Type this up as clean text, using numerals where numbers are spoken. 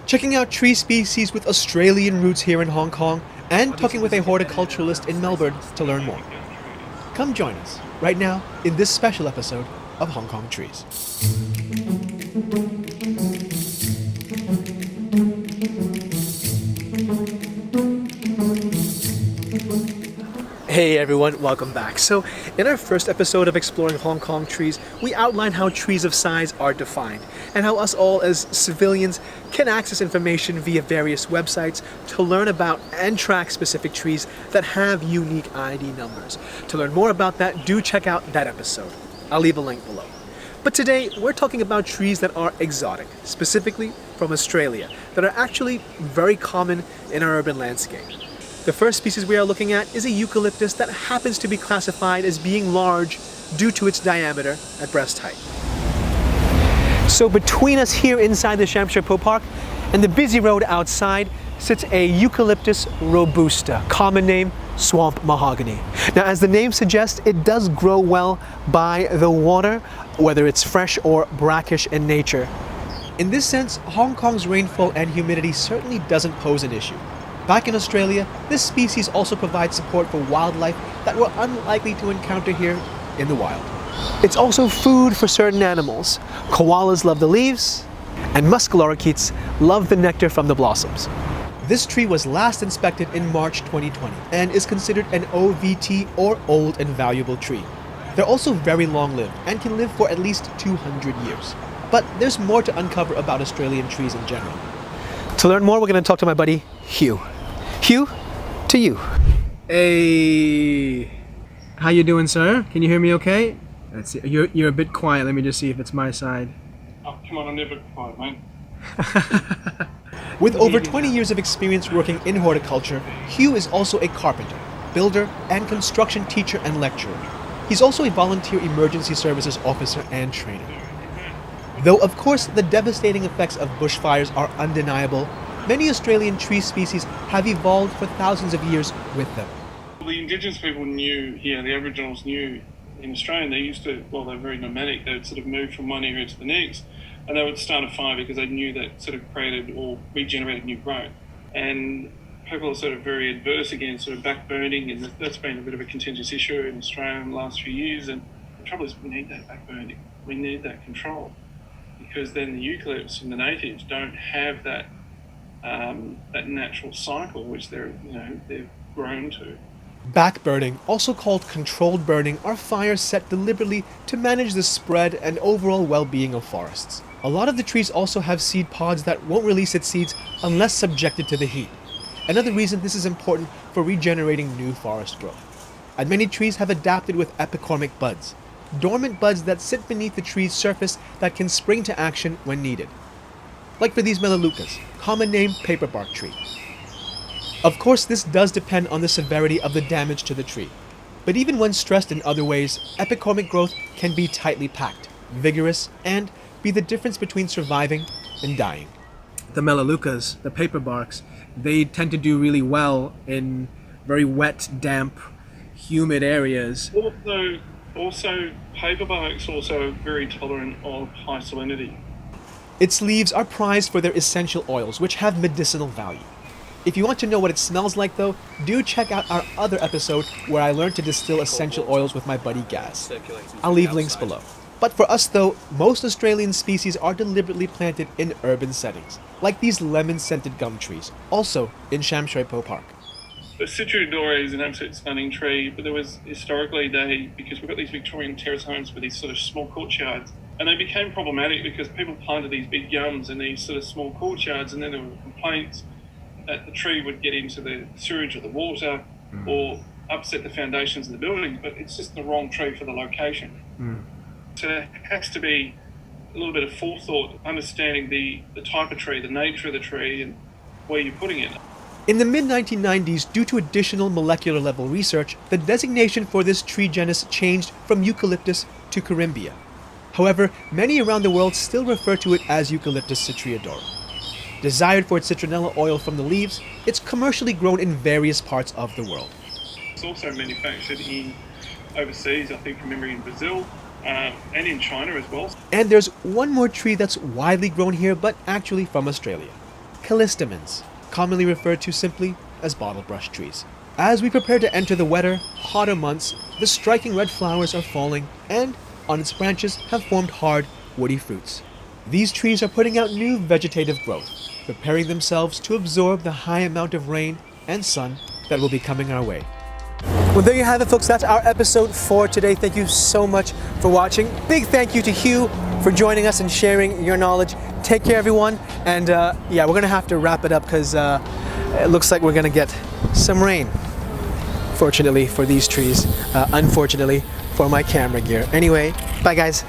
checking out tree species with Australian roots here in Hong Kong, and talking with a horticulturalist in Melbourne to learn more. Come join us right now in this special episode of Hong Kong Trees. Hey everyone, welcome back. So, in our first episode of Exploring Hong Kong Trees, we outlined how trees of size are defined, and how us all as civilians can access information via various websites to learn about and track specific trees that have unique ID numbers. To learn more about that, do check out that episode. I'll leave a link below. But today, we're talking about trees that are exotic, specifically from Australia, that are actually very common in our urban landscape. The first species we are looking at is a eucalyptus that happens to be classified as being large due to its diameter at breast height. So between us here inside the Shamsher Po Park and the busy road outside sits a Eucalyptus robusta, common name swamp mahogany. Now, as the name suggests, it does grow well by the water, whether it's fresh or brackish in nature. In this sense, Hong Kong's rainfall and humidity certainly doesn't pose an issue. Back in Australia, this species also provides support for wildlife that we're unlikely to encounter here in the wild. It's also food for certain animals. Koalas love the leaves, and musk lorikeets love the nectar from the blossoms. This tree was last inspected in March 2020 and is considered an OVT or old and valuable tree. They're also very long-lived and can live for at least 200 years. But there's more to uncover about Australian trees in general. To learn more, we're going to talk to my buddy, Hugh. Hugh, to you. Hey, how you doing, sir? Can you hear me okay? That's it. You're a bit quiet. Let me just see if it's my side. Oh, come on, I'm never quiet, mate. With over 20 years of experience working in horticulture, Hugh is also a carpenter, builder, and construction teacher and lecturer. He's also a volunteer emergency services officer and trainer. Though, of course, the devastating effects of bushfires are undeniable, many Australian tree species have evolved for thousands of years with them. The indigenous people knew here, the Aboriginals knew in Australia, they used to, well, they're very nomadic, they would sort of move from one area to the next, and they would start a fire because they knew that sort of created or regenerated new growth. And people are sort of very adverse against sort of backburning, and that's been a bit of a contentious issue in Australia in the last few years. And the trouble is, we need that backburning, we need that control, because then the eucalypts and the natives don't have that natural cycle which they're grown to. Backburning, also called controlled burning, are fires set deliberately to manage the spread and overall well-being of forests. A lot of the trees also have seed pods that won't release its seeds unless subjected to the heat. Another reason this is important for regenerating new forest growth. And many trees have adapted with Epicormic buds, dormant buds that sit beneath the tree's surface that can spring to action when needed. Like for these melaleucas, common name paperbark tree. Of course, this does depend on the severity of the damage to the tree. But even when stressed in other ways, epicormic growth can be tightly packed, vigorous, and be the difference between surviving and dying. The melaleucas, the paperbarks, they tend to do really well in very wet, damp, humid areas. Also, paperbarks also very tolerant of high salinity. Its leaves are prized for their essential oils, which have medicinal value. If you want to know what it smells like though, do check out our other episode where I learned to distill essential oils with my buddy Gaz. I'll leave links below. But for us though, most Australian species are deliberately planted in urban settings, like these lemon-scented gum trees, also in Shamsher Po Park. The Citrus is an absolute stunning tree, but there was historically because we've got these Victorian terrace homes with these sort of small courtyards, and they became problematic because people planted these big gums in these sort of small courtyards, and then there were complaints that the tree would get into the sewage or the water or upset the foundations of the buildings, but it's just the wrong tree for the location. So there has to be a little bit of forethought, understanding the type of tree, the nature of the tree, and where you're putting it. In the mid-1990s, due to additional molecular level research, the designation for this tree genus changed from Eucalyptus to Corymbia. However, many around the world still refer to it as Eucalyptus citriodora. Desired for its citronella oil from the leaves, it's commercially grown in various parts of the world. It's also manufactured overseas, I think from memory in Brazil, and in China as well. And there's one more tree that's widely grown here, but actually from Australia. callistemons, commonly referred to simply as bottle brush trees. As we prepare to enter the wetter, hotter months, the striking red flowers are falling and, on its branches, have formed hard, woody fruits. These trees are putting out new vegetative growth, preparing themselves to absorb the high amount of rain and sun that will be coming our way. Well, there you have it, folks. That's our episode for today. Thank you so much for watching. Big thank you to Hugh for joining us and sharing your knowledge. Take care, everyone. And yeah, we're going to have to wrap it up because it looks like we're going to get some rain. Fortunately for these trees, unfortunately for my camera gear. Anyway, bye guys.